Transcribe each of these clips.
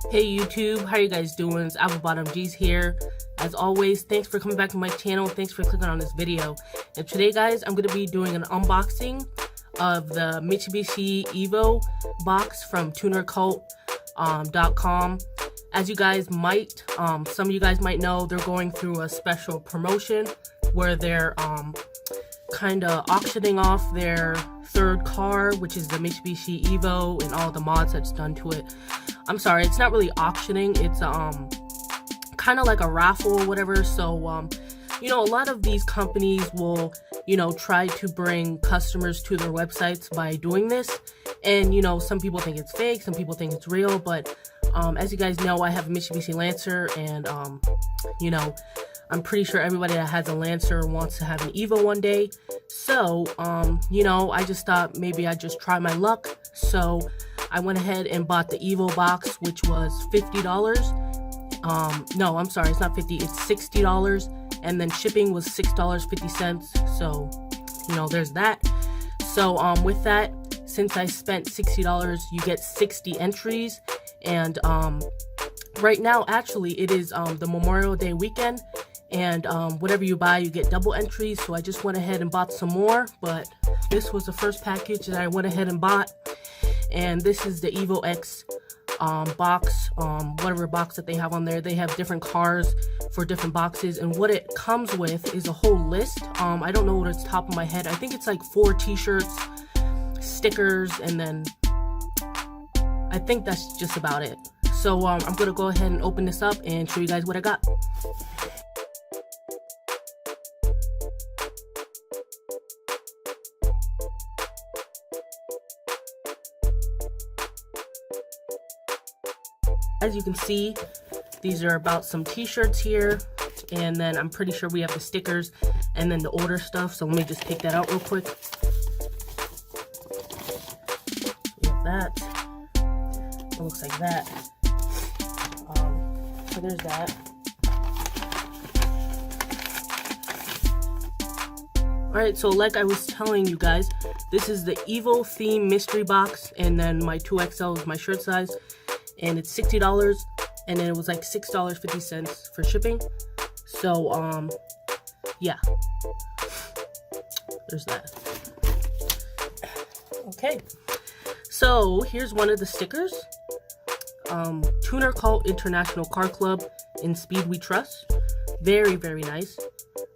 Hey YouTube, how you guys doing? It's applebottemgs here. As always, thanks for coming back to my channel. Thanks for clicking on this video. And today, guys, I'm going to be doing an unboxing of the Mitsubishi Evo box from tunercult.com. As you guys might, some of you guys might know, they're going through a special promotion where they're kind of auctioning off their third car, which is the Mitsubishi Evo, and all the mods that's done to it. I'm sorry, it's not really auctioning, it's kind of like a raffle or whatever. So you know, a lot of these companies will, you know, try to bring customers to their websites by doing this, and you know, some people think it's fake, some people think it's real, but as you guys know, I have a Mitsubishi Lancer, and you know, I'm pretty sure everybody that has a Lancer wants to have an Evo one day. So, you know, I just thought maybe I'd just try my luck. So I went ahead and bought the Evo box, which was $50. No, I'm sorry, it's not 50, it's $60. And then shipping was $6.50. So, you know, there's that. So, with that, since I spent $60, you get 60 entries. And, right now, actually, it is, the Memorial Day weekend. And whatever you buy, you get double entries. So I just went ahead and bought some more, but this was the first package that I went ahead and bought. And this is the Evo X box, whatever box that they have on there. They have different cars for different boxes, and what it comes with is a whole list. I don't know what it's top of my head. I think it's like 4 t-shirts, stickers, and then I think that's just about it. So I'm gonna go ahead and open this up and show you guys what I got. As you can see, these are about some t-shirts here, and then I'm pretty sure we have the stickers and then the order stuff. So let me just take that out real quick. We have that. It looks like that. So there's that. Alright, so like I was telling you guys, this is the Evo theme mystery box, and then my 2XL is my shirt size. And it's $60, and then it was like $6.50 for shipping. So, yeah. There's that. Okay. So, here's one of the stickers. Tuner Cult International Car Club, in Speed We Trust. Very, very nice.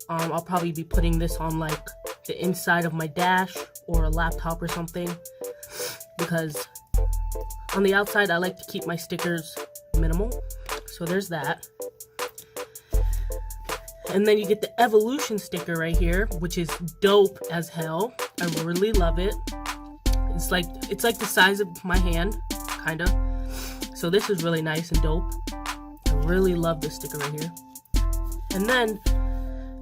I'll probably be putting this on like the inside of my dash or a laptop or something, because on the outside, I like to keep my stickers minimal. So there's that. And then you get the Evolution sticker right here, which is dope as hell. I really love it. It's like the size of my hand, kind of. So this is really nice and dope. I really love this sticker right here. And then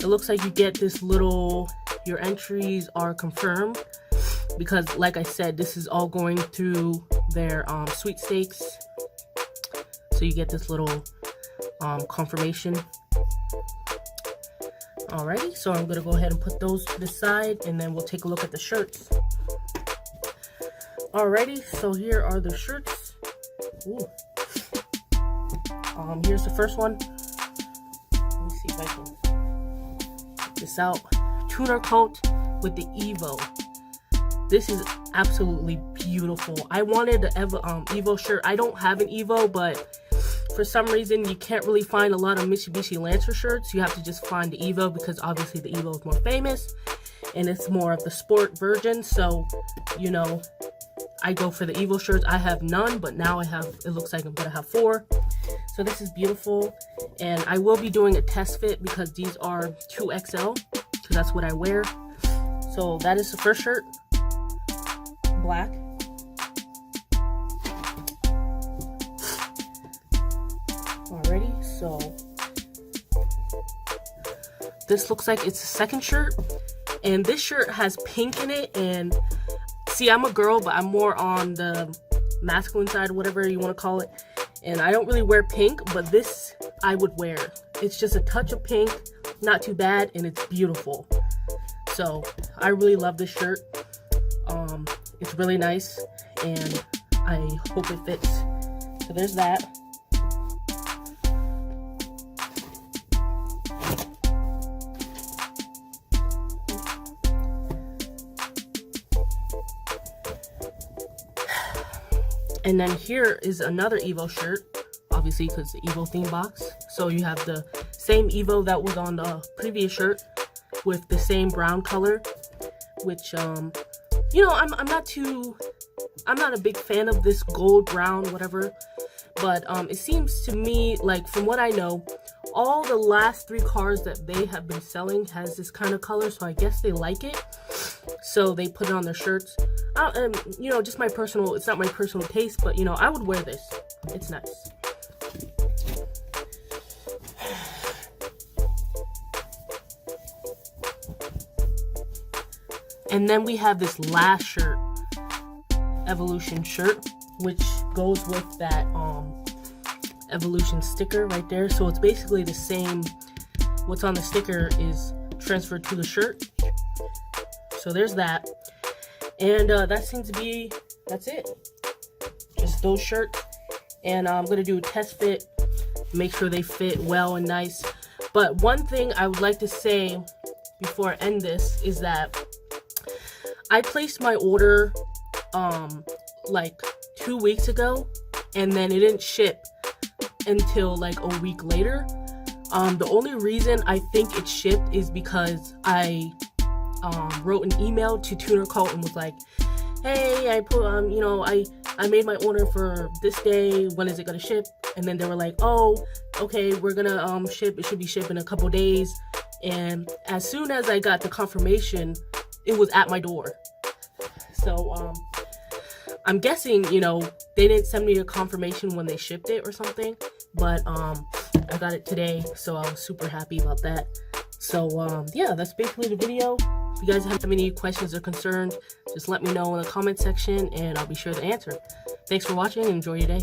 it looks like you get this little, your entries are confirmed, because like I said, this is all going through their sweepstakes. So you get this little confirmation. Alrighty, so I'm gonna go ahead and put those to the side, and then we'll take a look at the shirts. Alrighty, so here are the shirts. Ooh. Here's the first one. Let me see if I can get this out. Tuner Cult with the Evo. This is absolutely beautiful. I wanted the Evo shirt. I don't have an Evo, but for some reason you can't really find a lot of Mitsubishi Lancer shirts. You have to just find the Evo, because obviously the Evo is more famous and it's more of the sport version. So, you know, I go for the Evo shirts. I have none, but now I have, it looks like I'm gonna have 4. So this is beautiful, and I will be doing a test fit because these are 2XL, because that's what I wear. So that is the first shirt. Black. Alrighty, so this looks like it's the second shirt, and this shirt has pink in it. And see, I'm a girl, but I'm more on the masculine side, whatever you want to call it, and I don't really wear pink, but this I would wear. It's just a touch of pink, not too bad, and it's beautiful. So I really love this shirt. It's really nice, and I hope it fits. So there's that. And then here is another Evo shirt, obviously because the Evo theme box. So you have the same Evo that was on the previous shirt with the same brown color, which you know, I'm not a big fan of this gold, brown, whatever, but it seems to me like, from what I know, all the last 3 cars that they have been selling has this kind of color, so I guess they like it, so they put it on their shirts. You know, just it's not my personal taste, but you know, I would wear this. It's nice. And then we have this last shirt, Evolution shirt, which goes with that Evolution sticker right there. So it's basically the same. What's on the sticker is transferred to the shirt. So there's that. And that seems to be, that's it. Just those shirts. And I'm going to do a test fit, make sure they fit well and nice. But one thing I would like to say before I end this is that I placed my order like 2 weeks ago, and then it didn't ship until like a week later. The only reason I think it shipped is because I wrote an email to Tuner Cult and was like, hey, I put you know, I made my order for this day, when is it gonna ship? And then they were like, oh, okay, we're gonna ship, it should be shipped in a couple days. And as soon as I got the confirmation, it was at my door. So I'm guessing, you know, they didn't send me a confirmation when they shipped it or something, but I got it today, so I was super happy about that. So yeah, that's basically the video. If you guys have any questions or concerns, just let me know in the comment section and I'll be sure to answer. Thanks for watching and enjoy your day.